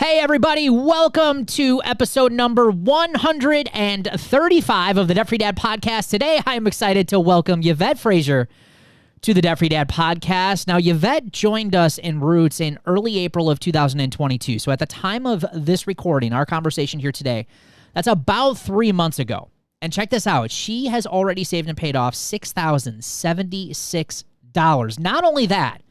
Hey, everybody. Welcome to episode number 135 of the Debt Free Dad podcast. Today, I am excited to welcome Yvette Fraizer to the Debt Free Dad podcast. Now, Yvette joined us in Roots in early April of 2022. So at the time of this recording, our conversation here today, that's about 3 months ago. And check this out. She has already saved and paid off $6,076. Not only that,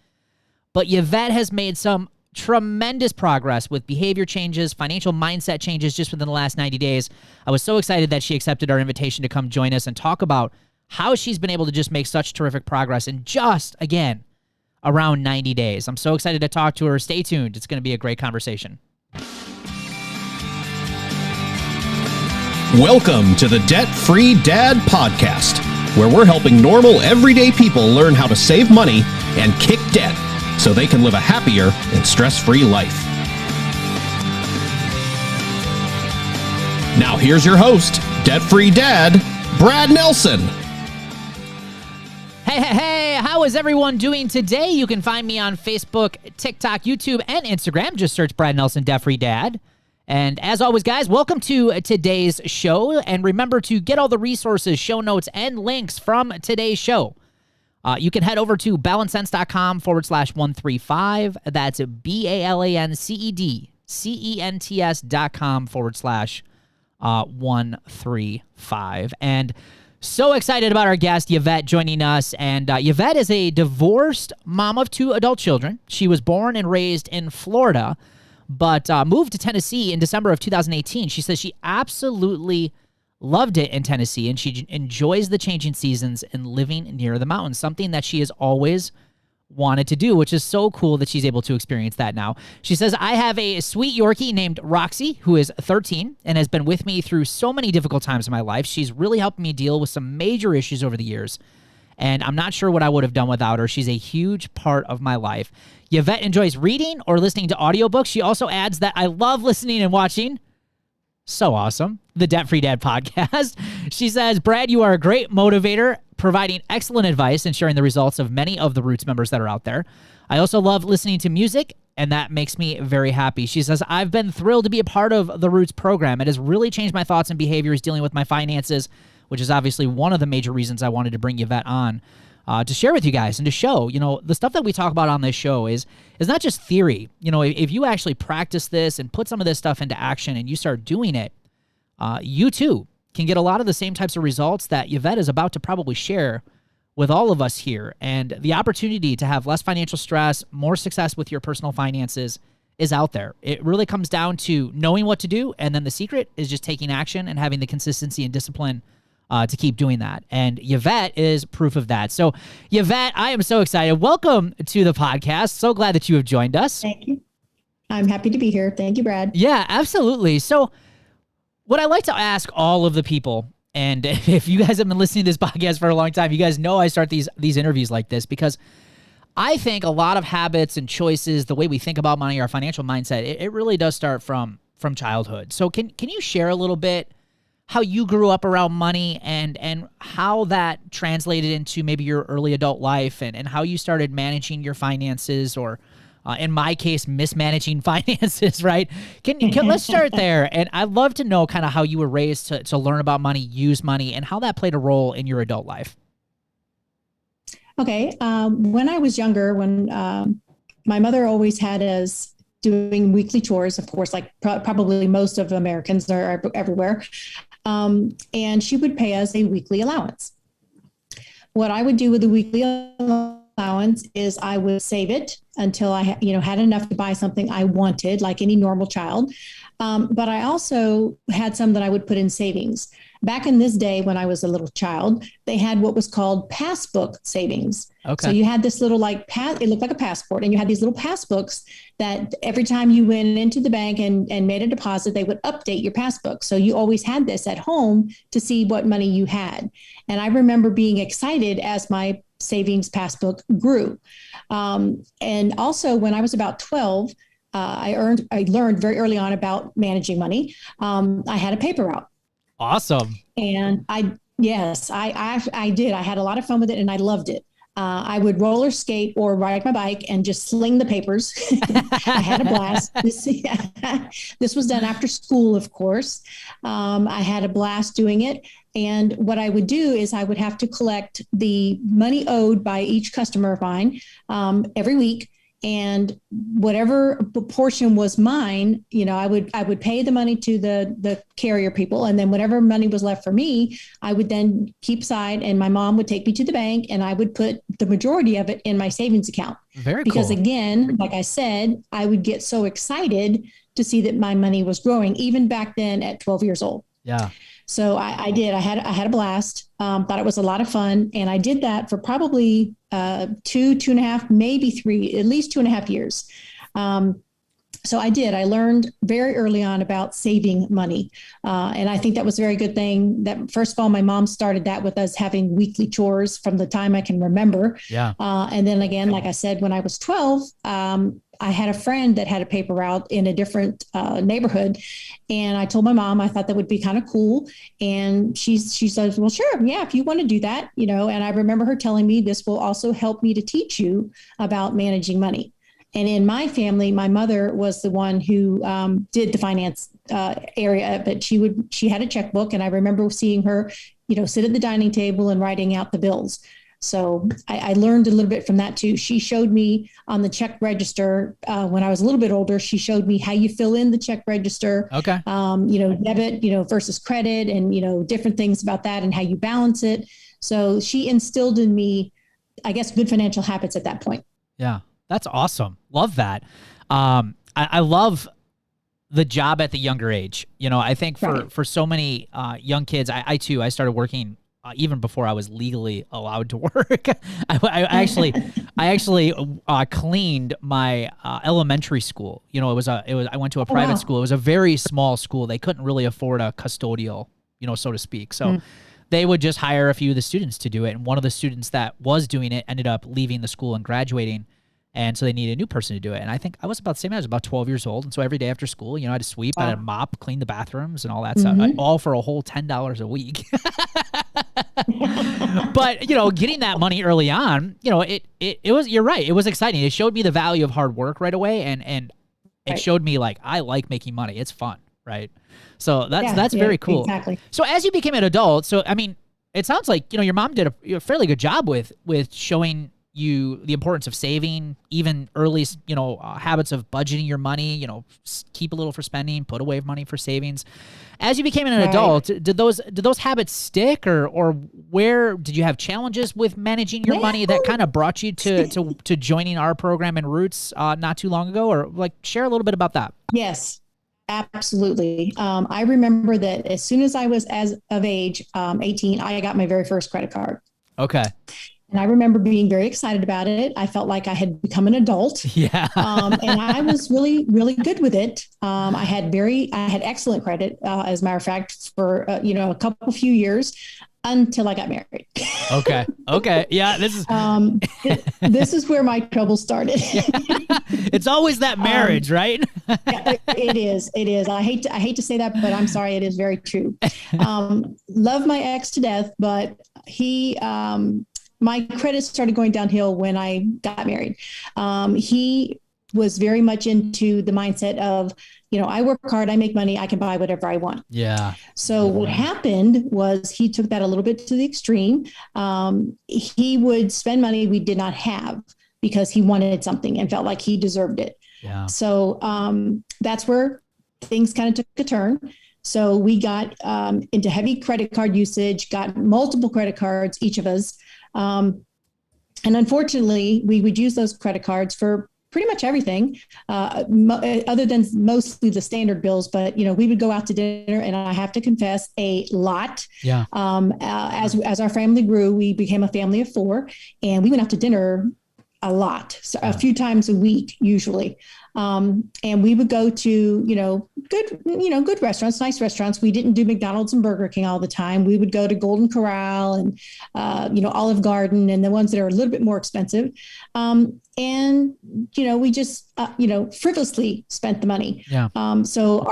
but Yvette has made some tremendous progress with behavior changes, financial mindset changes just within the last 90 days. I was so excited that she accepted our invitation to come join us and talk about how she's been able to just make such terrific progress in just, again, around 90 days. I'm so excited to talk to her. Stay tuned. It's going to be a great conversation. Welcome to the Debt Free Dad podcast, where we're helping normal, everyday people learn how to save money and kick debt so they can live a happier and stress-free life. Now here's your host, Debt Free Dad, Brad Nelson. Hey, how is everyone doing today? You can find me on Facebook, TikTok, YouTube, and Instagram. Just search Brad Nelson, Debt Free Dad. And as always, guys, welcome to today's show. And remember to get all the resources, show notes, and links from today's show. You can head over to balancencents.com/135. That's BALANCEDCENTS.com/135. And so excited about our guest, Yvette, joining us. And Yvette is a divorced mom of 2 adult children. She was born and raised in Florida, but moved to Tennessee in December of 2018. She says she absolutely loved it in Tennessee, and she enjoys the changing seasons and living near the mountains, something that she has always wanted to do, which is so cool that she's able to experience that now. She says, I have a sweet Yorkie named Roxy, who is 13 and has been with me through so many difficult times in my life. She's really helped me deal with some major issues over the years, and I'm not sure what I would have done without her. She's a huge part of my life. Yvette enjoys reading or listening to audiobooks. She also adds that I love listening and watching. So awesome. The Debt Free Dad podcast. She says, Brad, you are a great motivator, providing excellent advice and sharing the results of many of the Roots members that are out there. I also love listening to music, and that makes me very happy. She says, I've been thrilled to be a part of the Roots program. It has really changed my thoughts and behaviors dealing with my finances, which is obviously one of the major reasons I wanted to bring Yvette on. To share with you guys and to show, the stuff that we talk about on this show is not just theory. If you actually practice this and put some of this stuff into action and you start doing it, you too can get a lot of the same types of results that Yvette is about to probably share with all of us here. And the opportunity to have less financial stress, more success with your personal finances is out there. It really comes down to knowing what to do. And then the secret is just taking action and having the consistency and discipline to keep doing that. And Yvette is proof of that. So Yvette, I am so excited. Welcome to the podcast. So glad that you have joined us. Thank you. I'm happy to be here. Thank you, Brad. Yeah, absolutely. So what I like to ask all of the people, and if you guys have been listening to this podcast for a long time, you guys know I start these interviews like this because I think a lot of habits and choices, the way we think about money, our financial mindset, it really does start from childhood. So can you share a little bit how you grew up around money and how that translated into maybe your early adult life and how you started managing your finances or, in my case, mismanaging finances, right? Let's start there. And I'd love to know kind of how you were raised to learn about money, use money, and how that played a role in your adult life. Okay. When I was younger, when my mother always had us doing weekly chores, of course, like probably most of Americans are everywhere. And she would pay us a weekly allowance. What I would do with the weekly allowance is I would save it until I had enough to buy something I wanted, like any normal child. But I also had some that I would put in savings. Back in this day, when I was a little child, they had what was called passbook savings. Okay. So you had this little it looked like a passport, and you had these little passbooks that every time you went into the bank and made a deposit, they would update your passbook. So you always had this at home to see what money you had. And I remember being excited as my savings passbook grew. And also when I was about 12, I learned very early on about managing money. I had a paper route. Awesome. And I did. I had a lot of fun with it and I loved it. I would roller skate or ride my bike and just sling the papers. I had a blast. This was done after school, of course. I had a blast doing it. And what I would do is I would have to collect the money owed by each customer of mine every week. And whatever portion was mine, I would pay the money to the carrier people, and then whatever money was left for me, I would then keep aside, and my mom would take me to the bank, and I would put the majority of it in my savings account. Very because cool. Again, like I said, I would get so excited to see that my money was growing, even back then at 12 years old. Yeah. So I did. I had a blast. Thought it was a lot of fun, and I did that for probably 2.5, maybe 3, at least 2.5 years. So I did. I learned very early on about saving money, and I think that was a very good thing. That first of all, my mom started that with us having weekly chores from the time I can remember. Yeah. And then again, like I said, when I was 12. I had a friend that had a paper route in a different neighborhood. And I told my mom, I thought that would be kind of cool. And she says, well, sure. Yeah. If you want to do that, and I remember her telling me this will also help me to teach you about managing money. And in my family, my mother was the one who did the finance area, but she had a checkbook. And I remember seeing her, sit at the dining table and writing out the bills. So I learned a little bit from that too. She showed me on the check register when I was a little bit older. She showed me how you fill in the check register. Okay. Debit, versus credit, and different things about that and how you balance it. So she instilled in me, I guess, good financial habits at that point. Yeah, that's awesome. Love that. I love the job at the younger age. I think for so many young kids, I too started working. Even before I was legally allowed to work, I actually cleaned my elementary school. I went to a private school. It was a very small school. They couldn't really afford a custodial, so to speak. So they would just hire a few of the students to do it. And one of the students that was doing it ended up leaving the school and graduating. And so they needed a new person to do it. And I think I was about the same age. I was about 12 years old. And so every day after school, I had to sweep, I had to mop, clean the bathrooms and all that stuff, all for a whole $10 a week. But, getting that money early on, it was, you're right. It was exciting. It showed me the value of hard work right away. And it showed me I like making money. It's fun. Right. So that's very cool. Exactly. So as you became an adult, it sounds like, your mom did a fairly good job with showing you the importance of saving, even early, habits of budgeting your money, keep a little for spending, put away money for savings. As you became an adult, did those habits stick, or where did you have challenges with managing your money that kind of brought you to joining our program in Roots not too long ago, or share a little bit about that? Yes. Absolutely. I remember that as soon as I was of age, 18, I got my very first credit card. Okay. And I remember being very excited about it. I felt like I had become an adult. Yeah. And I was really, really good with it. I had excellent credit, as a matter of fact, for, a few years until I got married. Okay. Yeah. This is where my trouble started. It's always that marriage, right? Yeah, it is. I hate to say that, but I'm sorry. It is very true. Love my ex to death, but my credit started going downhill when I got married. He was very much into the mindset of, I work hard, I make money, I can buy whatever I want. Yeah. So what happened was he took that a little bit to the extreme. He would spend money we did not have because he wanted something and felt like he deserved it. Yeah. So that's where things kind of took a turn. So we got into heavy credit card usage, got multiple credit cards, each of us. And unfortunately, we would use those credit cards for pretty much everything, other than mostly the standard bills. But, we would go out to dinner, and I have to confess, a lot. Yeah. As our family grew, we became a family of 4, and we went out to dinner a lot, so a few times a week, usually. And we would go to, good restaurants, nice restaurants. We didn't do McDonald's and Burger King all the time. We would go to Golden Corral and, Olive Garden, and the ones that are a little bit more expensive. We just, frivolously spent the money. Yeah. So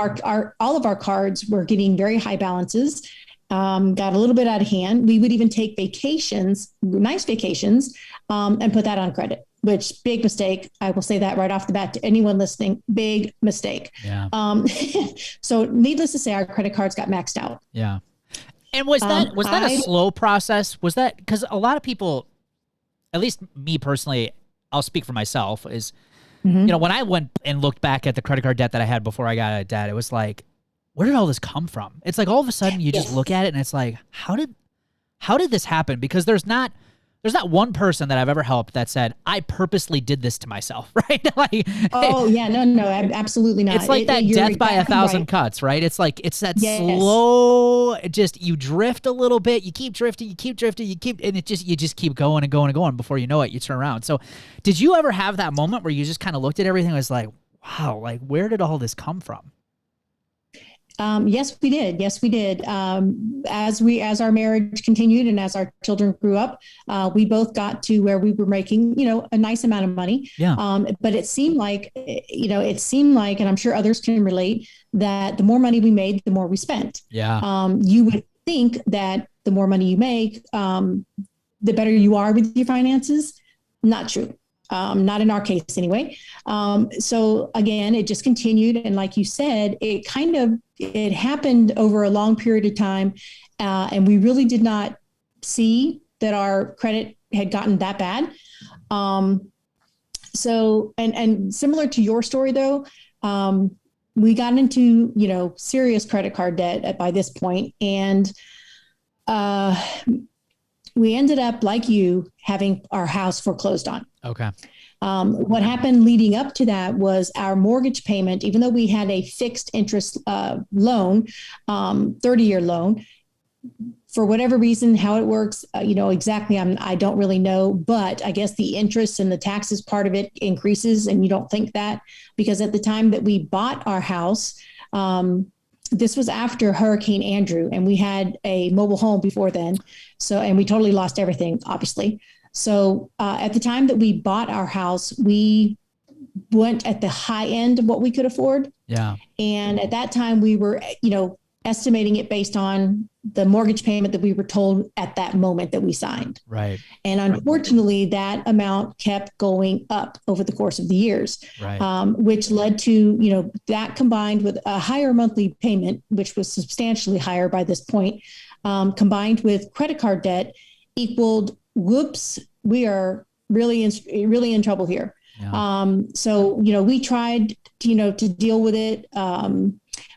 all of our cards were getting very high balances. got a little bit out of hand. We would even take vacations, nice vacations, and put that on credit, which big mistake. I will say that right off the bat to anyone listening, big mistake. Yeah. So needless to say, our credit cards got maxed out. Yeah. And was that a slow process? Was that, because a lot of people, at least me personally, I'll speak for myself, is, when I went and looked back at the credit card debt that I had before I got out of debt, it was like, where did all this come from? It's like all of a sudden you just look at it and it's like, how did this happen? Because there's not one person that I've ever helped that said, I purposely did this to myself, right? Like, oh yeah, no, absolutely not. It's like that death by 1,000 cuts, right? It's like, it's that slow, just, you drift a little bit, you keep drifting, and you just keep going and going and going. Before you know it, you turn around. So did you ever have that moment where you just kind of looked at everything and was like, wow, like, where did all this come from? Yes, we did. As our marriage continued and as our children grew up, we both got to where we were making, a nice amount of money. Yeah. But it seemed like, and I'm sure others can relate, that the more money we made, the more we spent. Yeah. You would think that the more money you make, the better you are with your finances. Not true. Not in our case anyway. So again, it just continued. And like you said, it happened over a long period of time. And we really did not see that our credit had gotten that bad. So, and similar to your story though, we got into, serious credit card debt by this point. And, we ended up, like you, having our house foreclosed on. Okay. What happened leading up to that was our mortgage payment, even though we had a fixed interest loan, 30-year loan, for whatever reason, how it works, exactly, I don't really know, but I guess the interest and the taxes part of it increases, and you don't think that, because at the time that we bought our house, this was after Hurricane Andrew, and we had a mobile home before then. So, and we totally lost everything, obviously. So at the time that we bought our house, we went at the high end of what we could afford. Yeah. And at that time we were, estimating it based on the mortgage payment that we were told at that moment that we signed. Right. And unfortunately, that amount kept going up over the course of the years, right. Which led to, that combined with a higher monthly payment, which was substantially higher by this point, combined with credit card debt equaled, whoops, we are really in trouble here. Yeah. So, we tried, to deal with it.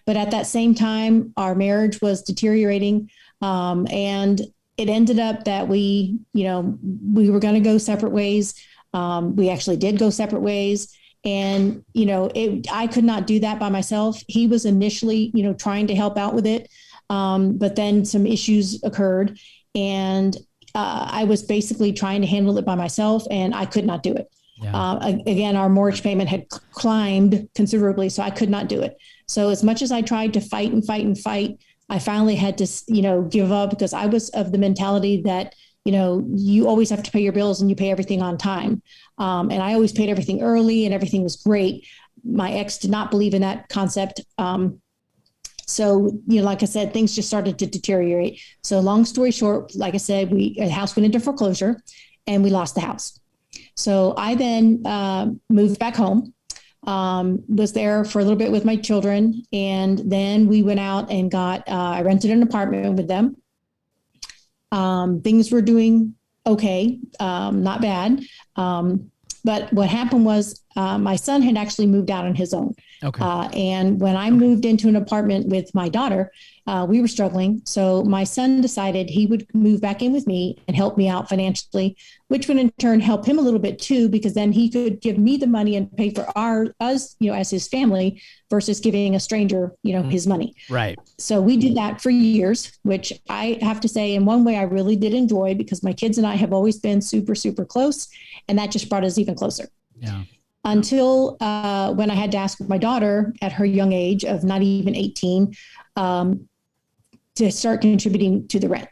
But at that same time, our marriage was deteriorating. And it ended up that we were going to go separate ways. We actually did go separate ways. And, I could not do that by myself. He was initially, trying to help out with it. But then some issues occurred, and I was basically trying to handle it by myself, and I could not do it. Yeah. Again, our mortgage payment had climbed considerably, so I could not do it. So as much as I tried to fight, I finally had to, give up, because I was of the mentality that, you always have to pay your bills and you pay everything on time. And I always paid everything early and everything was great. My ex did not believe in that concept. So, like I said, things just started to deteriorate. So long story short, like I said, a house went into foreclosure and we lost the house. So I then moved back home, was there for a little bit with my children. And then we went out and I rented an apartment with them. Things were doing okay, not bad. But what happened was my son had actually moved out on his own. Okay. And when I moved into an apartment with my daughter, we were struggling. So my son decided he would move back in with me and help me out financially, which would in turn help him a little bit too, because then he could give me the money and pay for us, as his family, versus giving a stranger, his money. Right. So we did that for years, which I have to say in one way I really did enjoy, because my kids and I have always been super, super close. And that just brought us even closer. Yeah. Until when I had to ask my daughter at her young age of not even 18 to start contributing to the rent.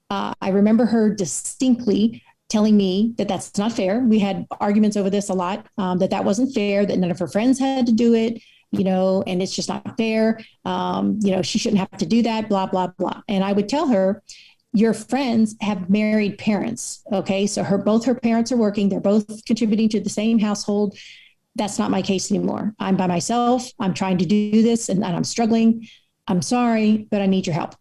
I remember her distinctly telling me that that's not fair. We had arguments over this a lot, that wasn't fair, that none of her friends had to do it. and it's just not fair. She shouldn't have to do that, blah, blah, blah. And I would tell her, your friends have married parents. Okay. So both her parents are working. They're both contributing to the same household. That's not my case anymore. I'm by myself. I'm trying to do this and I'm struggling. I'm sorry, but I need your help.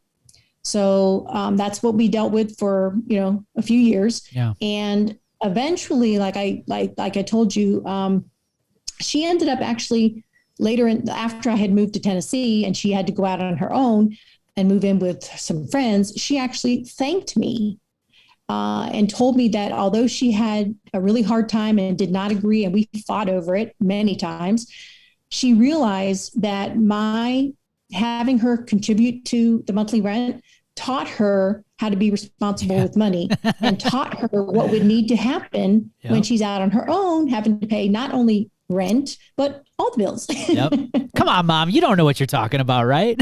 So that's what we dealt with for, a few years. Yeah. And eventually, like I told you, she ended up actually after I had moved to Tennessee and she had to go out on her own and move in with some friends, she actually thanked me and told me that although she had a really hard time and did not agree, and we fought over it many times, she realized that my having her contribute to the monthly rent taught her how to be responsible with money and taught her what would need to happen when she's out on her own, having to pay not only rent, but all the bills. Yep. Come on, Mom. You don't know what you're talking about, right?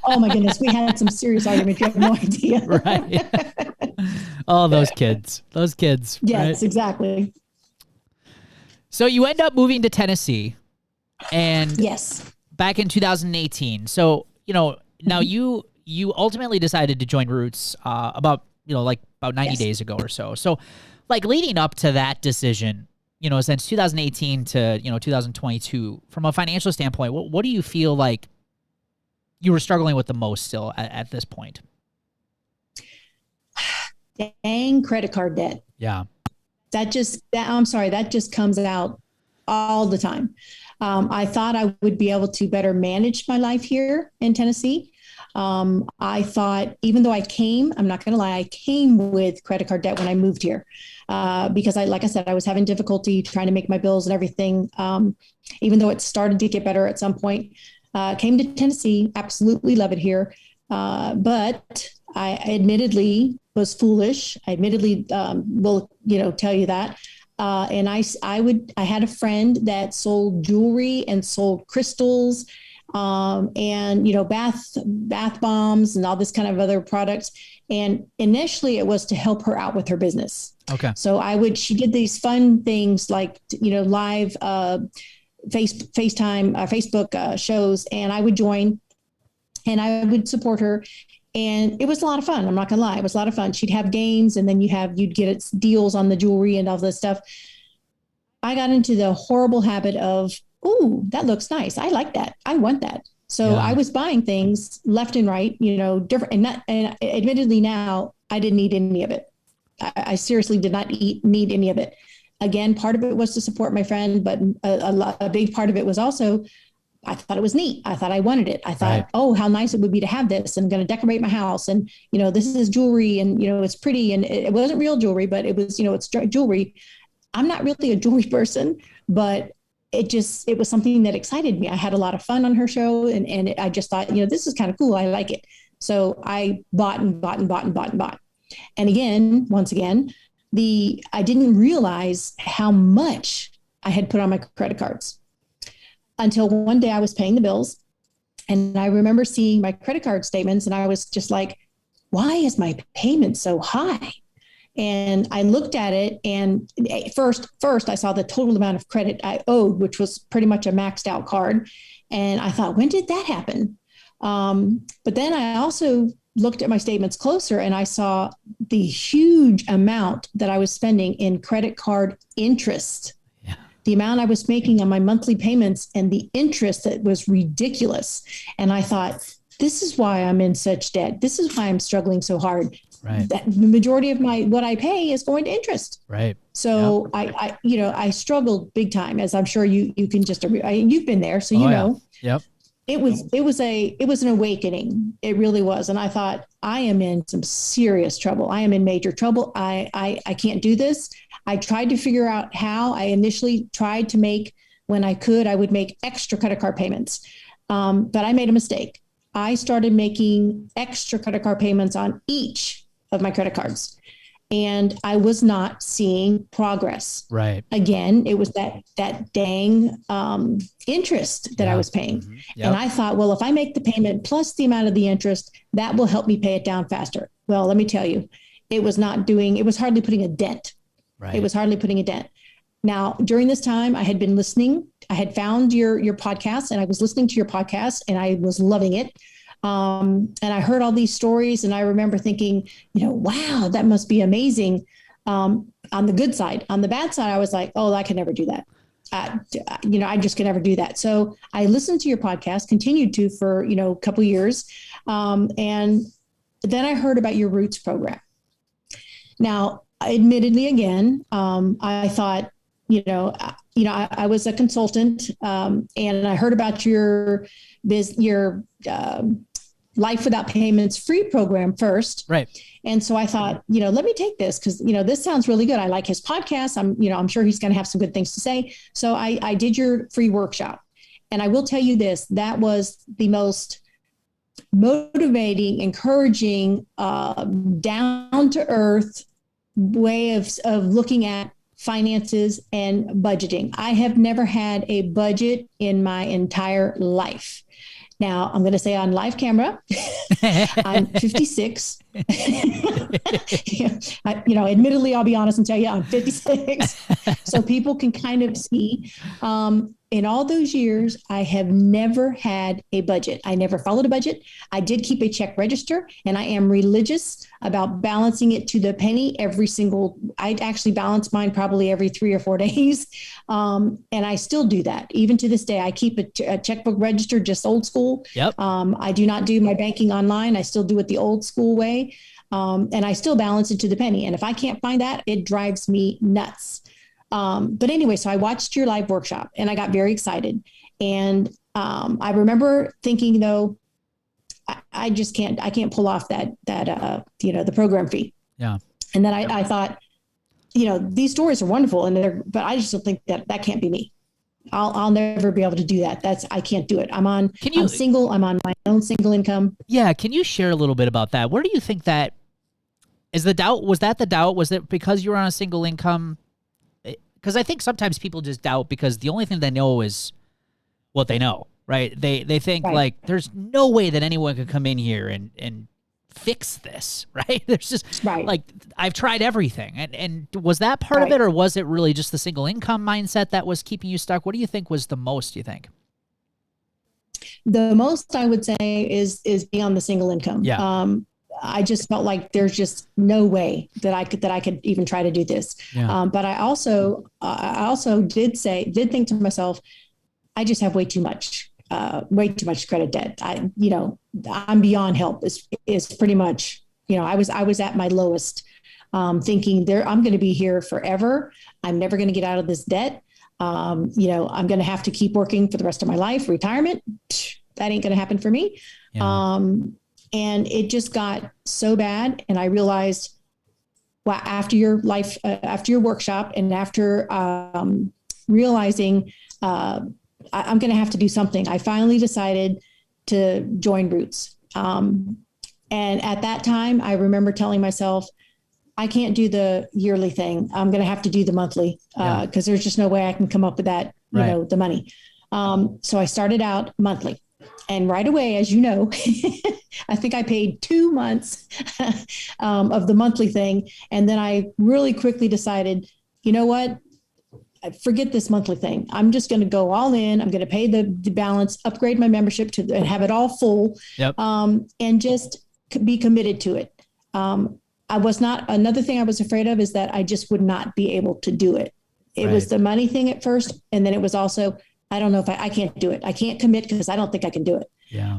Oh my goodness. We had some serious arguments. You have no idea. Right. Oh, those kids. Yes, right? Exactly. So you end up moving to Tennessee and yes, back in 2018. So, now you ultimately decided to join Roots about 90 days ago or so. So like leading up to that decision, since 2018 to, 2022, from a financial standpoint, what do you feel like you were struggling with the most still at this point? Dang credit card debt. Yeah. That just comes out all the time. I thought I would be able to better manage my life here in Tennessee. I thought, even though I'm not going to lie, I came with credit card debt when I moved here because like I said, I was having difficulty trying to make my bills and everything. Even though it started to get better at some point, came to Tennessee, absolutely love it here. But I admittedly was foolish. I admittedly will, tell you that. And I had a friend that sold jewelry and sold crystals, and bath bombs and all this kind of other products. And initially it was to help her out with her business. Okay. So she did these fun things like, live FaceTime, Facebook shows, and I would join and I would support her. And it was a lot of fun. I'm not going to lie. It was a lot of fun. She'd have games and then you'd get deals on the jewelry and all this stuff. I got into the horrible habit of, ooh, that looks nice. I like that. I want that. So I was buying things left and right, different. And admittedly now I didn't need any of it. I seriously did not need any of it. Again, part of it was to support my friend, but a big part of it was also, I thought it was neat. I thought I wanted it. I thought, oh, how nice it would be to have this. I'm going to decorate my house. And, this is jewelry and, it's pretty. And it wasn't real jewelry, but it was, it's jewelry. I'm not really a jewelry person, but it was something that excited me. I had a lot of fun on her show and I just thought, this is kind of cool. I like it. So I bought and bought and bought and bought and bought. And once again, I didn't realize how much I had put on my credit cards until one day I was paying the bills. And I remember seeing my credit card statements and I was just like, why is my payment so high? And I looked at it and first I saw the total amount of credit I owed, which was pretty much a maxed out card. And I thought, when did that happen? But then I also looked at my statements closer and I saw the huge amount that I was spending in credit card interest. Yeah. The amount I was making on my monthly payments and the interest that was ridiculous. And I thought, this is why I'm in such debt. This is why I'm struggling so hard. Right. That the majority of what I pay is going to interest. Right. So yep. I struggled big time, as I'm sure you can just, you've been there. So, know, yep. It was an awakening. It really was. And I thought, I am in some serious trouble. I am in major trouble. I can't do this. I tried to figure out how. I initially tried to make, when I could, I would make extra credit card payments. But I made a mistake. I started making extra credit card payments on each of my credit cards. And I was not seeing progress. Right. Again, it was that dang interest that I was paying. Mm-hmm. Yep. And I thought, well, if I make the payment plus the amount of the interest, that will help me pay it down faster. Well, let me tell you, it was hardly putting a dent. Right. It was hardly putting a dent. Now, during this time, I had been listening I had found your podcast, and I was listening to your podcast, and I was loving it. And I heard all these stories, and I remember thinking, wow, that must be amazing. On the good side. On the bad side, I was like, oh, I can never do that. I just can never do that. So I listened to your podcast, continued to for, a couple of years. And then I heard about your Roots program. Now, admittedly, again, I thought, I was a consultant, and I heard about your Life Without Payments free program first. Right. And so I thought, let me take this because, this sounds really good. I like his podcast. I'm sure he's going to have some good things to say. So I did your free workshop, and I will tell you this, that was the most motivating, encouraging, down to earth way of looking at finances and budgeting. I have never had a budget in my entire life. Now, I'm going to say on live camera, I'm 56. Admittedly, I'll be honest and tell you I'm 56. So people can kind of see. In all those years, I have never had a budget. I never followed a budget. I did keep a check register, and I am religious about balancing it to the penny I actually balance mine probably every 3 or 4 days. And I still do that. Even to this day, I keep a checkbook register, just old school. Yep. I do not do my banking online. I still do it the old school way. And I still balance it to the penny. And if I can't find that, it drives me nuts. But anyway, so I watched your live workshop, and I got very excited. And I remember thinking, though, I can't pull off that the program fee. Yeah. And then I thought, these stories are wonderful, but I just don't think that can't be me. I'll never be able to do that. I can't do it. I'm single. I'm on my own single income. Yeah. Can you share a little bit about that? Where do you think that is the doubt? Was that the doubt? Was it because you were on a single income? Because I think sometimes people just doubt because the only thing they know is what they know, right? They think like there's no way that anyone could come in here and fix this, right? There's just like I've tried everything. And was that part of it, or was it really just the single income mindset that was keeping you stuck? What do you think was the most, you think? The most I would say is being on the single income. Yeah. I just felt like there's just no way that I could even try to do this. Yeah. But I also did think to myself, I just have way too much credit debt. I'm beyond help is pretty much, I was at my lowest, thinking I'm going to be here forever. I'm never going to get out of this debt. I'm going to have to keep working for the rest of my life. Retirement, that ain't going to happen for me. Yeah. And it just got so bad. And I realized, well, after your workshop, and after realizing I'm going to have to do something, I finally decided to join Roots. And at that time, I remember telling myself, I can't do the yearly thing. I'm going to have to do the monthly because there's just no way I can come up with that, the money. So I started out monthly. And right away, as you know, I think I paid 2 months of the monthly thing. And then I really quickly decided, you know what? Forget this monthly thing. I'm just going to go all in. I'm going to pay the balance, upgrade my membership and have it all full, and just be committed to it. Another thing I was afraid of is that I just would not be able to do it. It was the money thing at first. And then it was also, I don't know if I can't do it. I can't commit because I don't think I can do it. Yeah.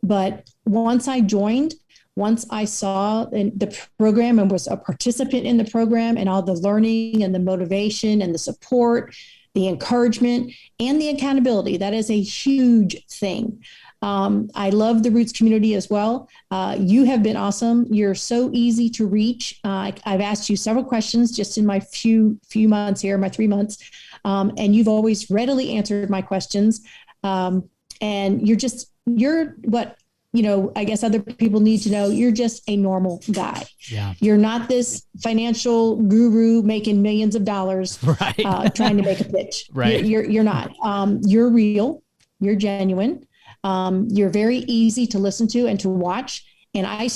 But once I joined, once I saw the program and was a participant in the program and all the learning and the motivation and the support, the encouragement and the accountability, that is a huge thing. I love the Roots community as well. You have been awesome. You're so easy to reach. I've asked you several questions just in my few months here, my 3 months. And you've always readily answered my questions. And you're what, I guess other people need to know, you're just a normal guy. Yeah. You're not this financial guru making millions of dollars, trying to make a pitch. Right. You're not. You're real. You're genuine. You're very easy to listen to and to watch. And I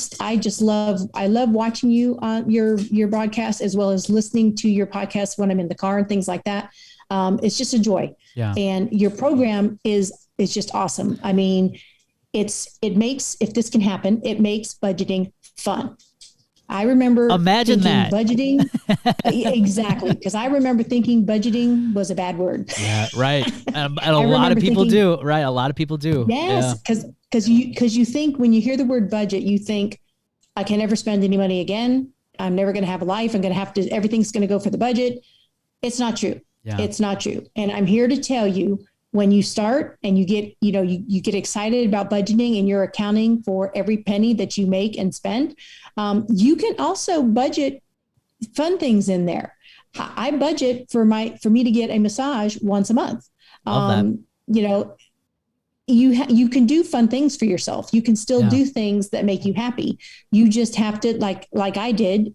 love watching you on your broadcast, as well as listening to your podcast when I'm in the car and things like that. It's just a joy. Yeah. And your program is just awesome. I mean, it makes, if this can happen, it makes budgeting fun. I remember Imagine that. budgeting. Exactly. Because I remember thinking budgeting was a bad word. Yeah, right. And a lot of people do, right? A lot of people do. Yes. Because you think, when you hear the word budget, you think, I can never spend any money again. I'm never going to have a life. I'm going to have to, everything's going to go for the budget. It's not true. Yeah. It's not true. And I'm here to tell you, when you start and you get, you get excited about budgeting and you're accounting for every penny that you make and spend, you can also budget fun things in there. I budget for me to get a massage once a month. You can do fun things for yourself. You can still do things that make you happy. You just have to, like I did,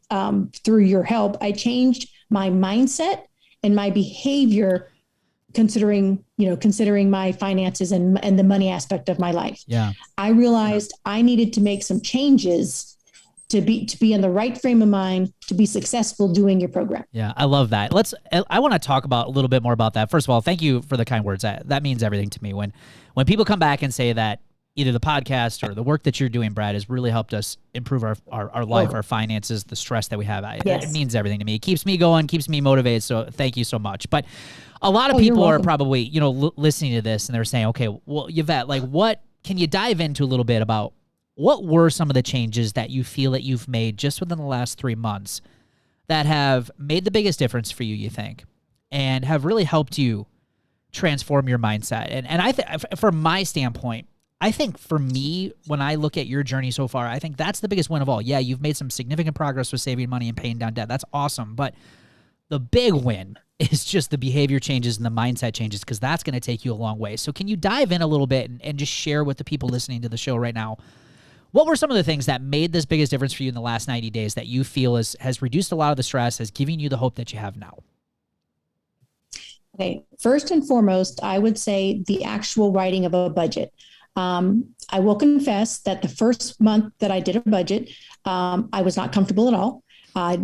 through your help, I changed my mindset and my behavior, considering my finances and the money aspect of my life. Yeah. I realized I needed to make some changes to be in the right frame of mind to be successful doing your program. Yeah, I love that. I want to talk about a little bit more about that. First of all, thank you for the kind words. That means everything to me. When people come back and say that either the podcast or the work that you're doing, Brad, has really helped us improve our life, our finances, the stress that we have. It means everything to me. It keeps me going, keeps me motivated. So thank you so much. But a lot of people are probably, listening to this and they're saying, okay, well, Yvette, what can you dive into a little bit about what were some of the changes that you feel that you've made just within the last 3 months that have made the biggest difference for you think, and have really helped you transform your mindset? And from my standpoint, I think for me, when I look at your journey so far, I think that's the biggest win of all. Yeah, you've made some significant progress with saving money and paying down debt. That's awesome. But the big win is just the behavior changes and the mindset changes, because that's going to take you a long way. So can you dive in a little bit and just share with the people listening to the show right now, what were some of the things that made this biggest difference for you in the last 90 days that you feel has reduced a lot of the stress, has given you the hope that you have now? Okay. First and foremost, I would say the actual writing of a budget. I will confess that the first month that I did a budget, I was not comfortable at all. I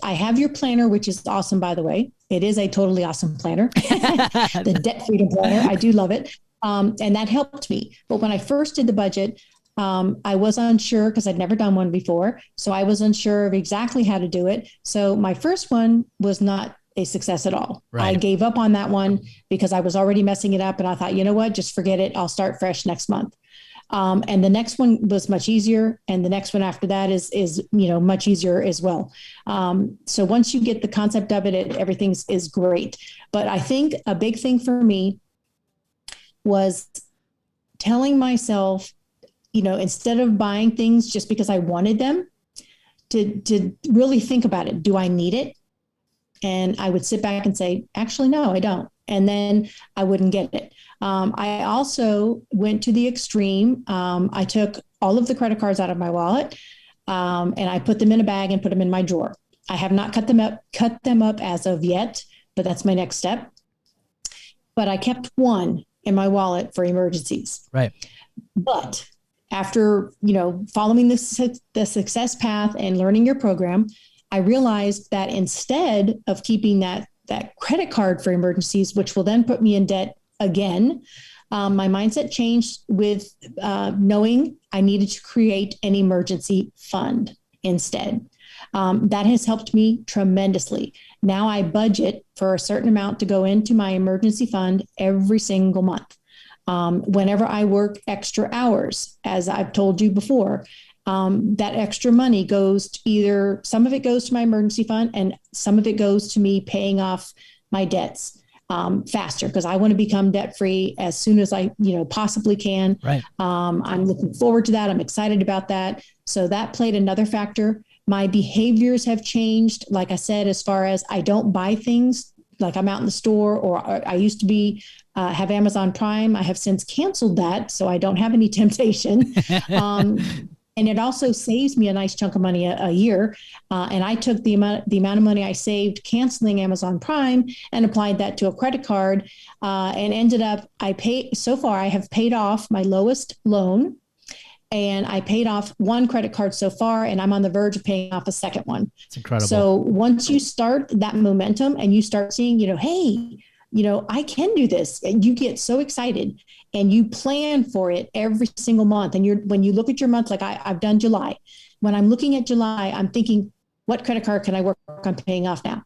have your planner, which is awesome, by the way. It is a totally awesome planner, the Debt Freedom Planner. I do love it. And that helped me. But when I first did the budget, I was unsure because I'd never done one before. So I was unsure of exactly how to do it. So my first one was not a success at all. Right. I gave up on that one because I was already messing it up. And I thought, you know what, just forget it. I'll start fresh next month. And the next one was much easier. And the next one after that is much easier as well. So once you get the concept of it, everything is great. But I think a big thing for me was telling myself, instead of buying things just because I wanted them, to really think about it. Do I need it? And I would sit back and say, actually, no, I don't. And then I wouldn't get it. I also went to the extreme. I took all of the credit cards out of my wallet, and I put them in a bag and put them in my drawer. I have not cut them up as of yet, but that's my next step. But I kept one in my wallet for emergencies. Right. But after, following the success path and learning your program, I realized that instead of keeping that credit card for emergencies, which will then put me in debt again, my mindset changed with knowing I needed to create an emergency fund instead. That has helped me tremendously. Now I budget for a certain amount to go into my emergency fund every single month. Whenever I work extra hours, as I've told you before, that extra money goes to some of it goes to my emergency fund and some of it goes to me paying off my debts faster, because I want to become debt free as soon as I possibly can. Right. I'm looking forward to that. I'm excited about that. So that played another factor. My behaviors have changed. Like I said, as far as I don't buy things like I'm out in the store, or I used to have Amazon Prime. I have since canceled that, so I don't have any temptation. And it also saves me a nice chunk of money a year. And I took the amount of money I saved canceling Amazon Prime and applied that to a credit card, and ended up, so far I have paid off my lowest loan. and I paid off one credit card so far, and I'm on the verge of paying off a second one. It's incredible. So once you start that momentum and you start seeing, hey, I can do this, and you get so excited and you plan for it every single month. And when you look at your month, like I've done July, when I'm looking at July, I'm thinking, what credit card can I work on paying off now?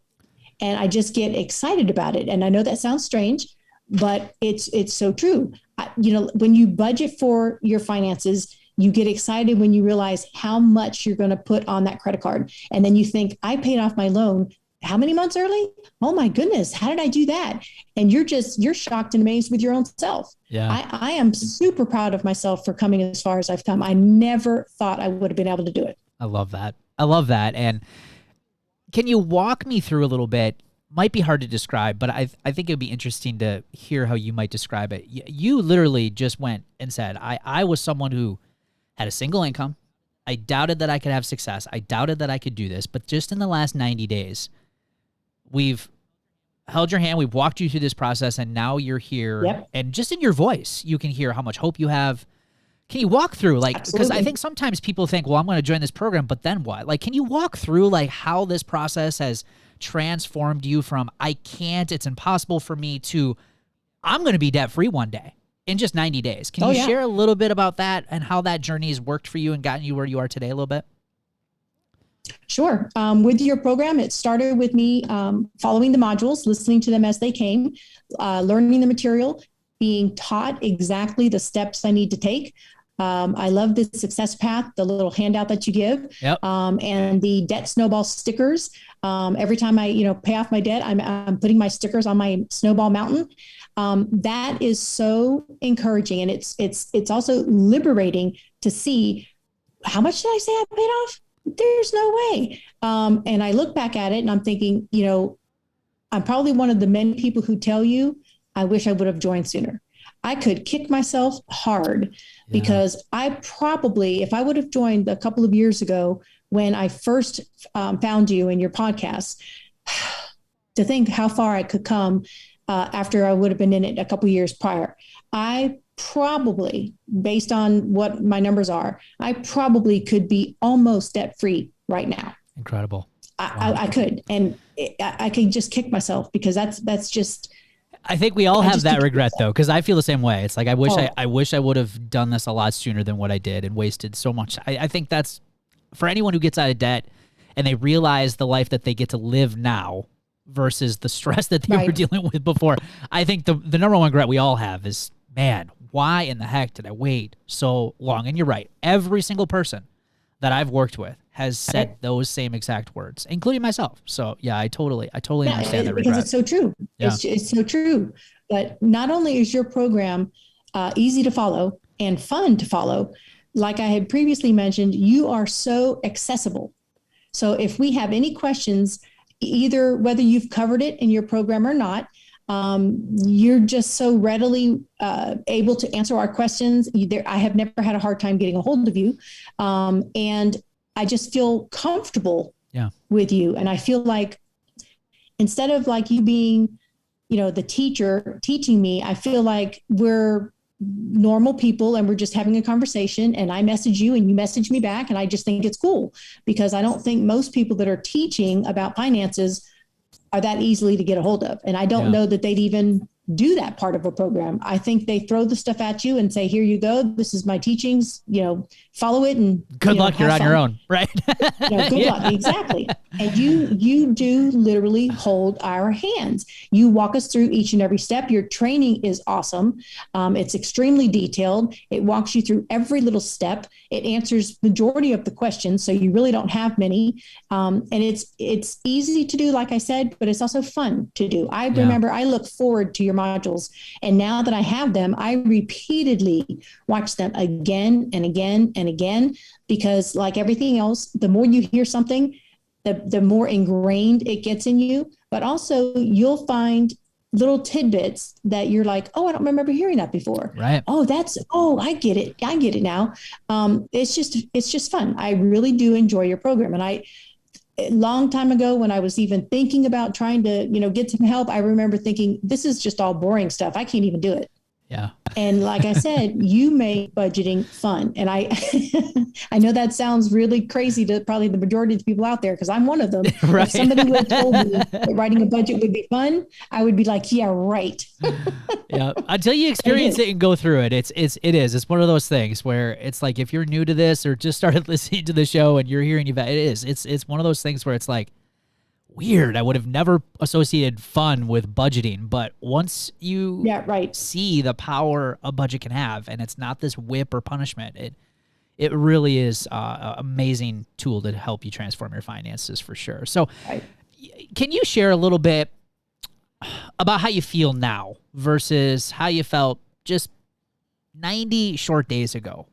And I just get excited about it. And I know that sounds strange, but it's so true. When you budget for your finances, you get excited when you realize how much you're going to put on that credit card. And then you think, I paid off my loan how many months early? Oh my goodness, how did I do that? And you're shocked and amazed with your own self. Yeah. I am super proud of myself for coming as far as I've come. I never thought I would have been able to do it. I love that. And can you walk me through a little bit? Might be hard to describe, but I think it'd be interesting to hear how you might describe it. You literally just went and said, I was someone who had a single income. I doubted that I could have success. I doubted that I could do this. But just in the last 90 days, we've held your hand. We've walked you through this process, and now you're here. Yep. And just in your voice, you can hear how much hope you have. Can you walk through, because I think sometimes people think, well, I'm going to join this program, but then what? Can you walk through, how this process has transformed you from, I can't, it's impossible for me, to, I'm going to be debt-free one day in just 90 days. Can you share a little bit about that and how that journey has worked for you and gotten you where you are today a little bit? Sure. With your program, it started with me following the modules, listening to them as they came, learning the material, being taught exactly the steps I need to take. I love the success path, the little handout that you give, yep. And the debt snowball stickers. Every time I, pay off my debt, I'm putting my stickers on my snowball mountain. That is so encouraging, and it's also liberating to see how much did I say I paid off? There's no way. And I look back at it and I'm thinking, I'm probably one of the many people who tell you, I wish I would have joined sooner. I could kick myself hard because I probably, if I would have joined a couple of years ago when I first found you in your podcast, to think how far I could come after I would have been in it a couple of years prior. I probably, based on what my numbers are, I probably could be almost debt-free right now. Incredible. I could. And I could just kick myself because that's just... I think we all have that regret though, because I feel the same way. It's like, I wish I would have done this a lot sooner than what I did and wasted so much. I think that's for anyone who gets out of debt and they realize the life that they get to live now versus the stress that they were dealing with before. I think the number one regret we all have is, man, why in the heck did I wait so long? And you're right. Every single person that I've worked with has said those same exact words, including myself. So yeah, I totally understand that regret. Because it's so true. Yeah. It's so true. But not only is your program easy to follow and fun to follow, like I had previously mentioned, you are so accessible. So if we have any questions, either whether you've covered it in your program or not, you're just so readily able to answer our questions. I have never had a hard time getting a hold of you. And I just feel comfortable with you. And I feel like instead of like you being, the teacher teaching me, I feel like we're normal people and we're just having a conversation, and I message you and you message me back. And I just think it's cool because I don't think most people that are teaching about finances are that easily to get a hold of. And I don't know that they'd even do that part of a program. I think they throw the stuff at you and say, here you go. This is my teachings, follow it. And good luck. You're on your own. Right. Good luck. Exactly. And you do literally hold our hands. You walk us through each and every step. Your training is awesome. It's extremely detailed. It walks you through every little step. It answers majority of the questions. So you really don't have many. And it's easy to do, like I said, but it's also fun to do. I remember I look forward to your modules. And now that I have them, I repeatedly watch them again and again and again, because like everything else, the more you hear something, the more ingrained it gets in you. But also you'll find little tidbits that you're like, oh, I don't remember hearing that before. Right. I get it. I get it now. It's just fun. I really do enjoy your program. And a long time ago when I was even thinking about trying to, get some help, I remember thinking, this is just all boring stuff. I can't even do it. Yeah. And like I said, you make budgeting fun. And I I know that sounds really crazy to probably the majority of the people out there, because I'm one of them. Right. If somebody would have told me that writing a budget would be fun, I would be like, yeah, right. Yeah. Until you experience it and go through it, it is. It's one of those things where it's like, if you're new to this or just started listening to the show and you're hearing Yvette, it's one of those things where it's like, weird. I would have never associated fun with budgeting, but once you see the power a budget can have, and it's not this whip or punishment, it really is an amazing tool to help you transform your finances for sure. So can you share a little bit about how you feel now versus how you felt just 90 short days ago?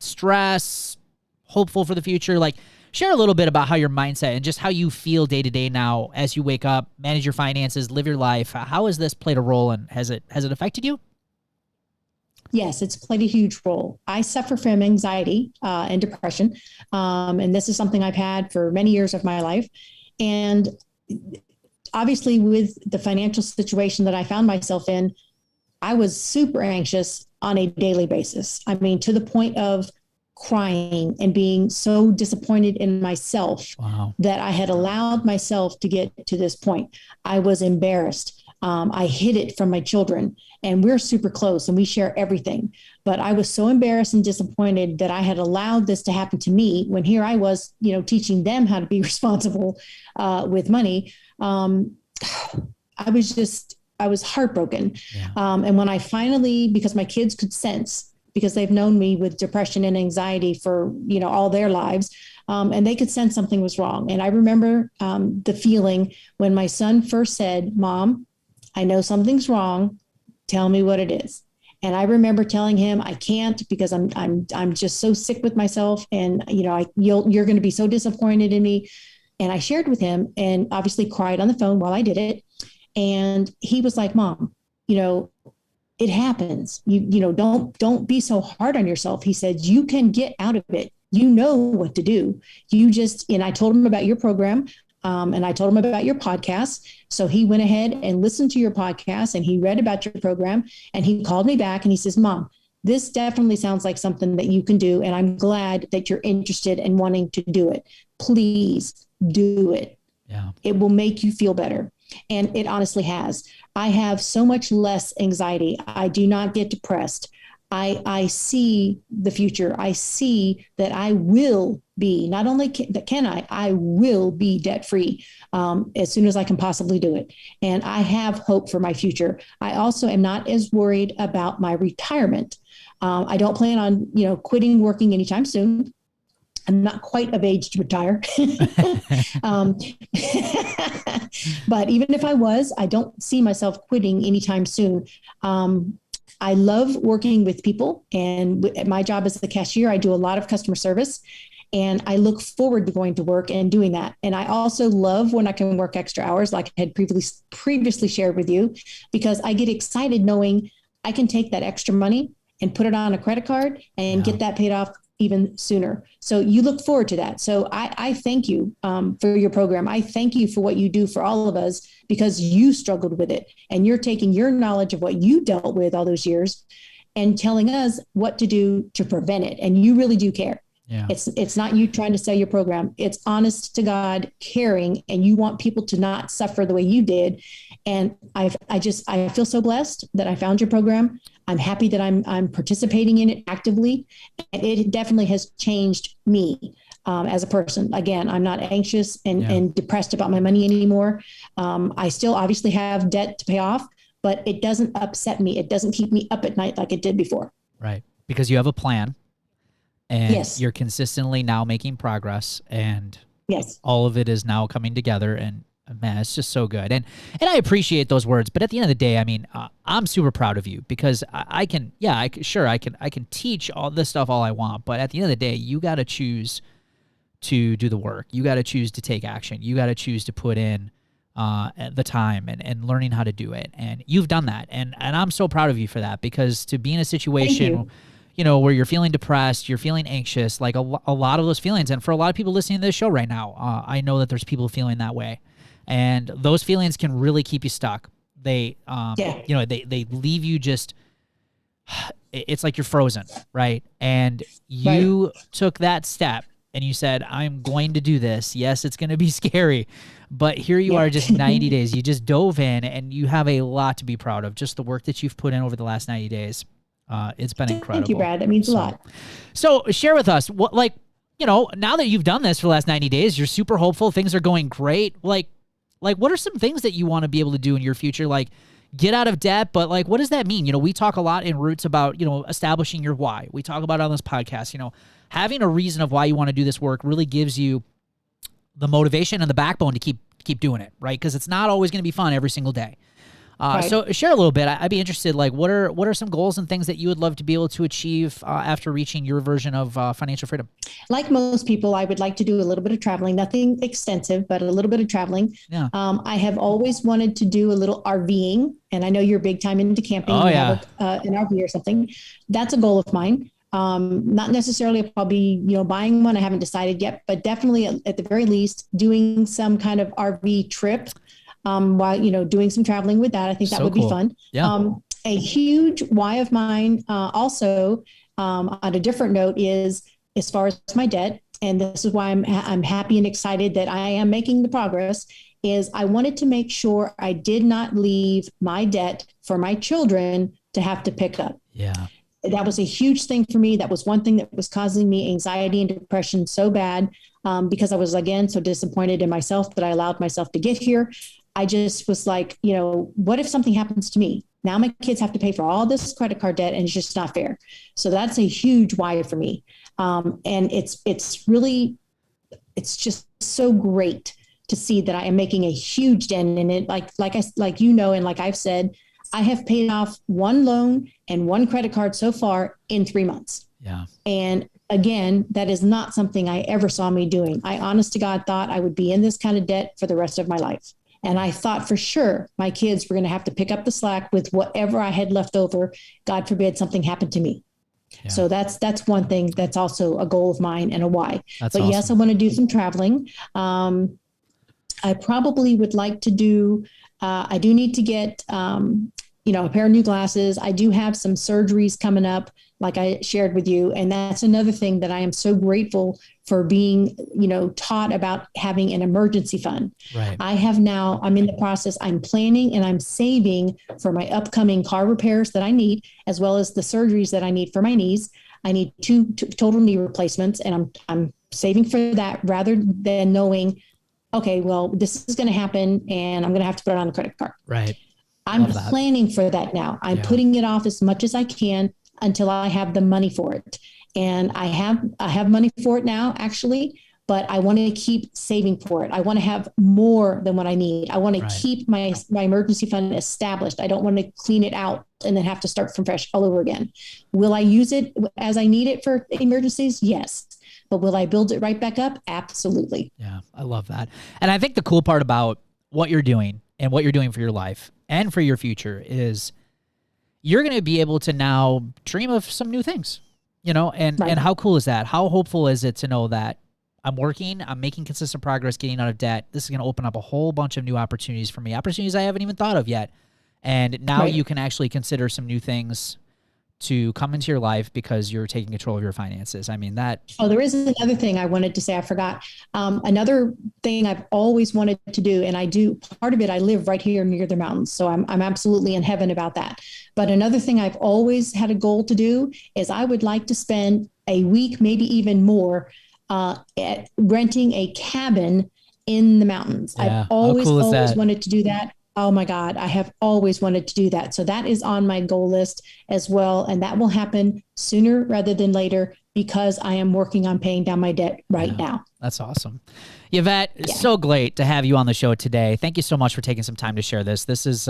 Stress, hopeful for the future, like share a little bit about how your mindset and just how you feel day to day now as you wake up, manage your finances, live your life. How has this played a role, and has it affected you? Yes, it's played a huge role. I suffer from anxiety and depression. And this is something I've had for many years of my life. And obviously, with the financial situation that I found myself in, I was super anxious on a daily basis. I mean, to the point of crying and being so disappointed in myself that I had allowed myself to get to this point. I was embarrassed. I hid it from my children, and we're super close and we share everything. But I was so embarrassed and disappointed that I had allowed this to happen to me when here I was, teaching them how to be responsible with money. I was heartbroken. Yeah. And when I finally, because my kids could sense, because they've known me with depression and anxiety for, all their lives. And they could sense something was wrong. And I remember the feeling when my son first said, "Mom, I know something's wrong. Tell me what it is." And I remember telling him, "I can't, because I'm just so sick with myself. And, you're going to be so disappointed in me." And I shared with him, and obviously cried on the phone while I did it. And he was like, "Mom, it happens. Don't be so hard on yourself." He said, "You can get out of it. You know what to do. And I told him about your program. And I told him about your podcast. So he went ahead and listened to your podcast, and he read about your program, and he called me back and he says, "Mom, this definitely sounds like something that you can do. And I'm glad that you're interested in wanting to do it. Please do it. Yeah. It will make you feel better." And it honestly has. I have so much less anxiety. I do not get depressed. I see the future. I see that I will be, not only I will be debt free as soon as I can possibly do it. And I have hope for my future. I also am not as worried about my retirement. I don't plan on, quitting working anytime soon. I'm not quite of age to retire. But even if I was, I don't see myself quitting anytime soon. I love working with people, and my job as a cashier, I do a lot of customer service, and I look forward to going to work and doing that. And I also love when I can work extra hours, like I had previously shared with you, because I get excited knowing I can take that extra money and put it on a credit card and get that paid off even sooner. So you look forward to that. So I thank you for your program. I thank you for what you do for all of us, because you struggled with it, and you're taking your knowledge of what you dealt with all those years and telling us what to do to prevent it. And you really do care. Yeah. It's not you trying to sell your program. It's honest to God caring, and you want people to not suffer the way you did. And I feel so blessed that I found your program. I'm happy that I'm participating in it actively, and it definitely has changed me as a person. Again, I'm not anxious and depressed about my money anymore. I still obviously have debt to pay off, but it doesn't upset me. It doesn't keep me up at night like it did before. Right. Because you have a plan, and you're consistently now making progress, and all of it is now coming together, and man, it's just so good. And I appreciate those words, but at the end of the day, I mean, I'm super proud of you, because I can teach all this stuff all I want, but at the end of the day, you got to choose to do the work. You got to choose to take action. You got to choose to put in the time and learning how to do it. And you've done that. And I'm so proud of you for that, because to be in a situation, where you're feeling depressed, you're feeling anxious, like a lot of those feelings. And for a lot of people listening to this show right now, I know that there's people feeling that way. And those feelings can really keep you stuck. They, they leave you just it's like you're frozen, right? And you took that step and you said, I'm going to do this. Yes, it's going to be scary, but here you are, just 90 days. You just dove in, and you have a lot to be proud of. Just the work that you've put in over the last 90 days. It's been incredible. Thank you, Brad. That means a lot. So share with us what, like, you know, now that you've done this for the last 90 days, you're super hopeful. Things are going great. Like what are some things that you want to be able to do in your future? Like, get out of debt, but like, what does that mean? You know, we talk a lot in Roots about, you know, establishing your why. We talk about it on this podcast, you know, having a reason of why you want to do this work really gives you the motivation and the backbone to keep doing it, right? Because it's not always going to be fun every single day. So share a little bit. I'd be interested, like, what are some goals and things that you would love to be able to achieve after reaching your version of financial freedom? Like most people, I would like to do a little bit of traveling, nothing extensive, but a little bit of traveling. Yeah. I have always wanted to do a little RVing, and I know you're big time into camping. Oh, yeah. Have an RV or something. That's a goal of mine. Not necessarily probably, you know, buying one. I haven't decided yet, but definitely at the very least doing some kind of RV trip. While, you know, doing some traveling with that. I think that would be fun. Yeah. A huge why of mine also on a different note is as far as my debt, and this is why I'm happy and excited that I am making the progress, is I wanted to make sure I did not leave my debt for my children to have to pick up. Yeah. That was a huge thing for me. That was one thing that was causing me anxiety and depression so bad because I was, again, so disappointed in myself that I allowed myself to get here. I just was like, you know, what if something happens to me? Now my kids have to pay for all this credit card debt, and it's just not fair. So that's a huge why for me. And it's just so great to see that I am making a huge dent in it. Like you know, and like I've said, I have paid off one loan and one credit card so far in 3 months. Yeah. And again, that is not something I ever saw me doing. I honest to God thought I would be in this kind of debt for the rest of my life. And I thought for sure my kids were going to have to pick up the slack with whatever I had left over. God forbid something happened to me. Yeah. So that's one thing that's also a goal of mine and a why. But awesome. Yes, I want to do some traveling. I probably would like to do, I do need to get, a pair of new glasses. I do have some surgeries coming up, like I shared with you. And that's another thing that I am so grateful for being, taught about having an emergency fund. Right. I'm in the process, I'm planning and I'm saving for my upcoming car repairs that I need, as well as the surgeries that I need for my knees. I need two total knee replacements, and I'm saving for that rather than knowing, okay, well, this is going to happen and I'm going to have to put it on a credit card. Right. I'm planning for that now. I'm putting it off as much as I can until I have the money for it. And I have money for it now, actually, but I want to keep saving for it. I want to have more than what I need. I want to keep my emergency fund established. I don't want to clean it out and then have to start from fresh all over again. Will I use it as I need it for emergencies? Yes. But will I build it right back up? Absolutely. Yeah, I love that. And I think the cool part about what you're doing and what you're doing for your life and for your future is you're going to be able to now dream of some new things, and how cool is that? How hopeful is it to know that I'm working, I'm making consistent progress, getting out of debt. This is going to open up a whole bunch of new opportunities for me, opportunities I haven't even thought of yet. And now you can actually consider some new things to come into your life because you're taking control of your finances. I mean, that. Oh, there is another thing I wanted to say. I forgot. Another thing I've always wanted to do, and I do part of it. I live right here near the mountains, so I'm absolutely in heaven about that. But another thing I've always had a goal to do is I would like to spend a week, maybe even more, at renting a cabin in the mountains. Yeah. I've always that? wanted to do that. Oh my God, I have always wanted to do that. So that is on my goal list as well. And that will happen sooner rather than later because I am working on paying down my debt right now. That's awesome. Yvette, it's so great to have you on the show today. Thank you so much for taking some time to share this. This is,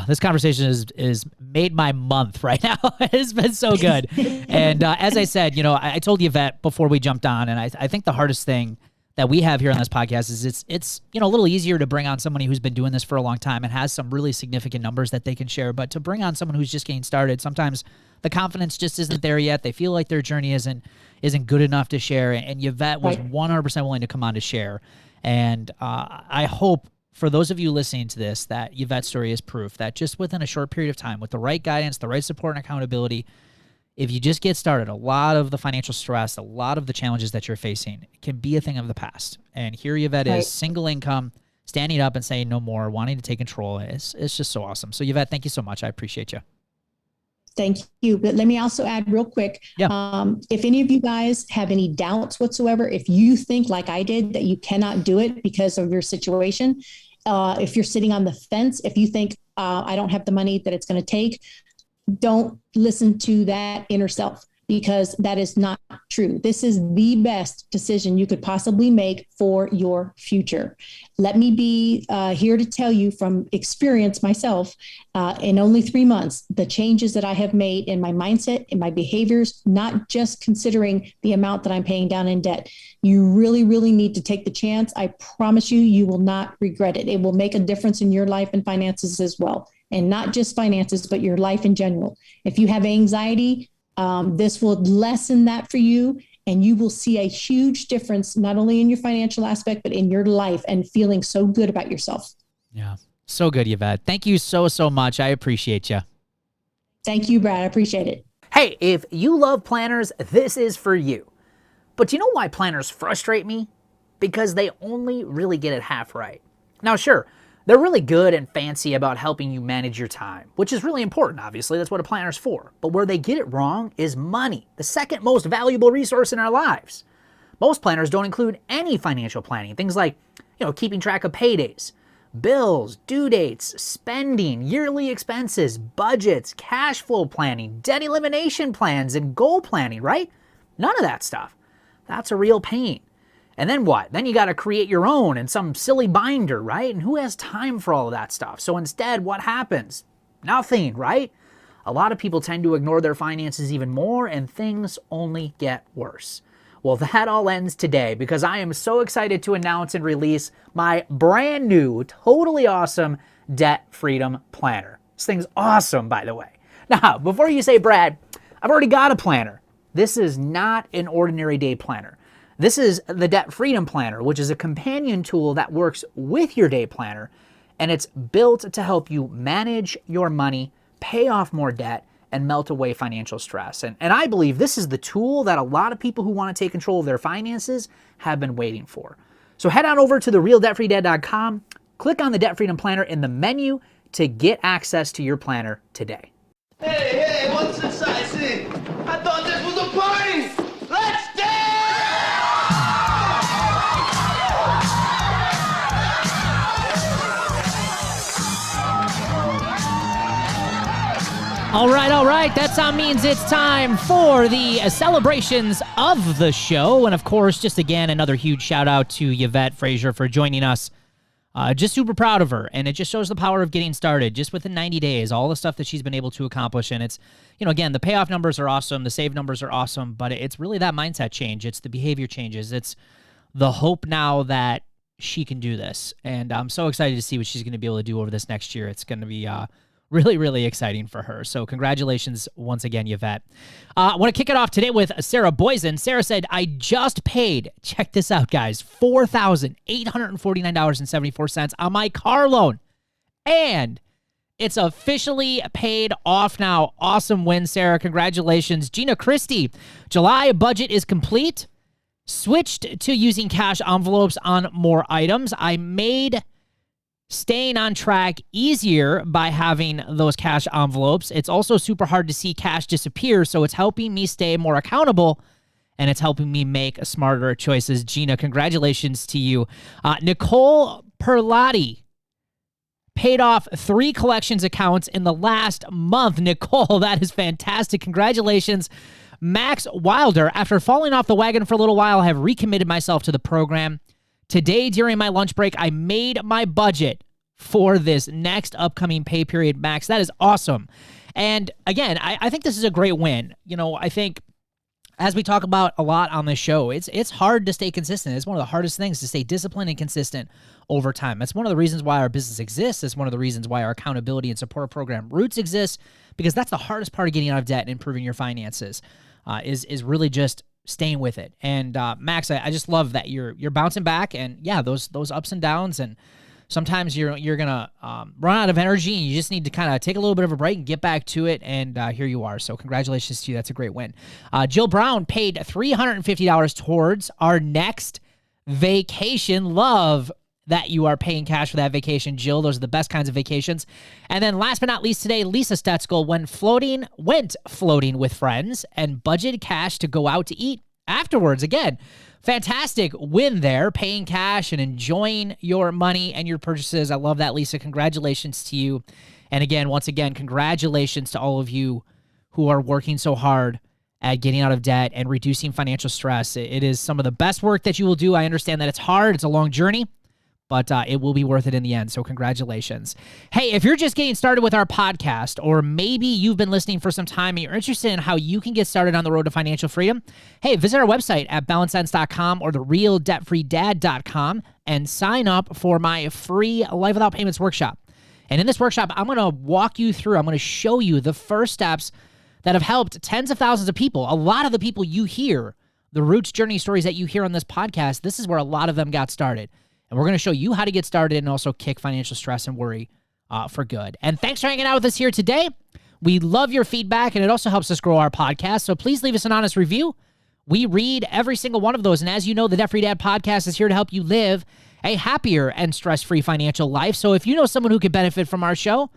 this conversation is made my month right now. It's been so good. And as I said, I told Yvette before we jumped on, and I think the hardest thing that we have here on this podcast is it's a little easier to bring on somebody who's been doing this for a long time and has some really significant numbers that they can share. But to bring on someone who's just getting started, sometimes the confidence just isn't there yet. They feel like their journey isn't good enough to share. And Yvette was 100% willing to come on to share. And I hope for those of you listening to this, that Yvette's story is proof that just within a short period of time, with the right guidance, the right support and accountability, if you just get started, a lot of the financial stress, a lot of the challenges that you're facing can be a thing of the past. And here Yvette is, single income, standing up and saying no more, wanting to take control. It's just so awesome. So Yvette, thank you so much. I appreciate you. Thank you. But let me also add real quick. Yeah. If any of you guys have any doubts whatsoever, if you think like I did that you cannot do it because of your situation, if you're sitting on the fence, if you think I don't have the money that it's going to take, don't listen to that inner self, because that is not true. This is the best decision you could possibly make for your future. Let me be here to tell you from experience myself, in only 3 months, the changes that I have made in my mindset, in my behaviors, not just considering the amount that I'm paying down in debt. You really, really need to take the chance. I promise you, you will not regret it. It will make a difference in your life and finances as well. And not just finances, but your life in general. If you have anxiety, this will lessen that for you, and you will see a huge difference, not only in your financial aspect, but in your life and feeling so good about yourself. Yeah. So good, Yvette. Thank you so much. I appreciate you. Thank you, Brad. I appreciate it. Hey, if you love planners, this is for you. But do you know why planners frustrate me? Because they only really get it half right. Now, sure, they're really good and fancy about helping you manage your time, which is really important, obviously. That's what a planner's for. But where they get it wrong is money, the second most valuable resource in our lives. Most planners don't include any financial planning. Things like, keeping track of paydays, bills, due dates, spending, yearly expenses, budgets, cash flow planning, debt elimination plans, and goal planning, right? None of that stuff. That's a real pain. And then what? Then you got to create your own in some silly binder, right? And who has time for all of that stuff? So instead, what happens? Nothing, right? A lot of people tend to ignore their finances even more, and things only get worse. Well, that all ends today, because I am so excited to announce and release my brand new, totally awesome Debt Freedom Planner. This thing's awesome, by the way. Now, before you say, Brad, I've already got a planner. This is not an ordinary day planner. This is the Debt Freedom Planner, which is a companion tool that works with your day planner, and it's built to help you manage your money, pay off more debt, and melt away financial stress. And I believe this is the tool that a lot of people who want to take control of their finances have been waiting for. So head on over to therealdebtfreedad.com, click on the Debt Freedom Planner in the menu to get access to your planner today. Hey, what's this I see? I thought this was a party! Let's dance! All right. That sound means it's time for the celebrations of the show. And of course, just again, another huge shout out to Yvette Fraizer for joining us. Just super proud of her. And it just shows the power of getting started just within 90 days, all the stuff that she's been able to accomplish. And it's, again, the payoff numbers are awesome. The save numbers are awesome, but it's really that mindset change. It's the behavior changes. It's the hope now that she can do this. And I'm so excited to see what she's going to be able to do over this next year. It's going to be, really, really exciting for her. So congratulations once again, Yvette. I want to kick it off today with Sarah Boysen. Sarah said, I just paid, check this out, guys, $4,849.74 on my car loan. And it's officially paid off now. Awesome win, Sarah. Congratulations. Gina Christie, July budget is complete. Switched to using cash envelopes on more items. I made staying on track easier by having those cash envelopes. It's also super hard to see cash disappear, so it's helping me stay more accountable, and it's helping me make smarter choices. Gina, congratulations to you. Nicole Perlotti paid off 3 collections accounts in the last month. Nicole, that is fantastic. Congratulations. Max Wilder, after falling off the wagon for a little while, I have recommitted myself to the program. Today, during my lunch break, I made my budget for this next upcoming pay period, Max. That is awesome. And again, I think this is a great win. I think as we talk about a lot on this show, it's hard to stay consistent. It's one of the hardest things to stay disciplined and consistent over time. That's one of the reasons why our business exists. It's one of the reasons why our accountability and support program Roots exists, because that's the hardest part of getting out of debt and improving your finances, is really just staying with it. And Max, I just love that you're bouncing back, and yeah, those ups and downs, and sometimes you're gonna run out of energy, and you just need to kind of take a little bit of a break and get back to it. And here you are. So congratulations to you. That's a great win. Jill Brown paid $350 towards our next vacation. Love that you are paying cash for that vacation, Jill. Those are the best kinds of vacations. And then last but not least today, Lisa Stetzel went floating with friends and budgeted cash to go out to eat afterwards. Again, fantastic win there, paying cash and enjoying your money and your purchases. I love that, Lisa. Congratulations to you. And again, once again, congratulations to all of you who are working so hard at getting out of debt and reducing financial stress. It is some of the best work that you will do. I understand that it's hard. It's a long journey, but it will be worth it in the end. So congratulations. Hey, if you're just getting started with our podcast, or maybe you've been listening for some time and you're interested in how you can get started on the road to financial freedom, hey, visit our website at balancesense.com or therealdebtfreedad.com and sign up for my free Life Without Payments workshop. And in this workshop, I'm going to walk you through, I'm going to show you the first steps that have helped tens of thousands of people. A lot of the people you hear, the Roots journey stories that you hear on this podcast, this is where a lot of them got started. And we're going to show you how to get started and also kick financial stress and worry for good. And thanks for hanging out with us here today. We love your feedback, and it also helps us grow our podcast. So please leave us an honest review. We read every single one of those. And as you know, the Debt Free Dad podcast is here to help you live a happier and stress-free financial life. So if you know someone who could benefit from our show,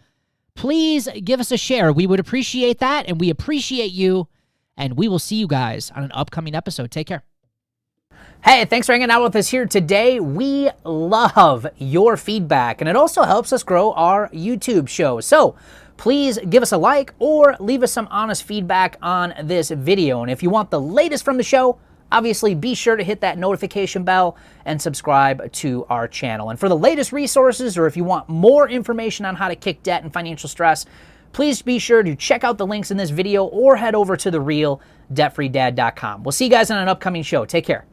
please give us a share. We would appreciate that, and we appreciate you. And we will see you guys on an upcoming episode. Take care. Hey, thanks for hanging out with us here today. We love your feedback, and it also helps us grow our YouTube show. So please give us a like or leave us some honest feedback on this video. And if you want the latest from the show, obviously be sure to hit that notification bell and subscribe to our channel. And for the latest resources, or if you want more information on how to kick debt and financial stress, please be sure to check out the links in this video or head over to therealdebtfreedad.com. We'll see you guys on an upcoming show. Take care.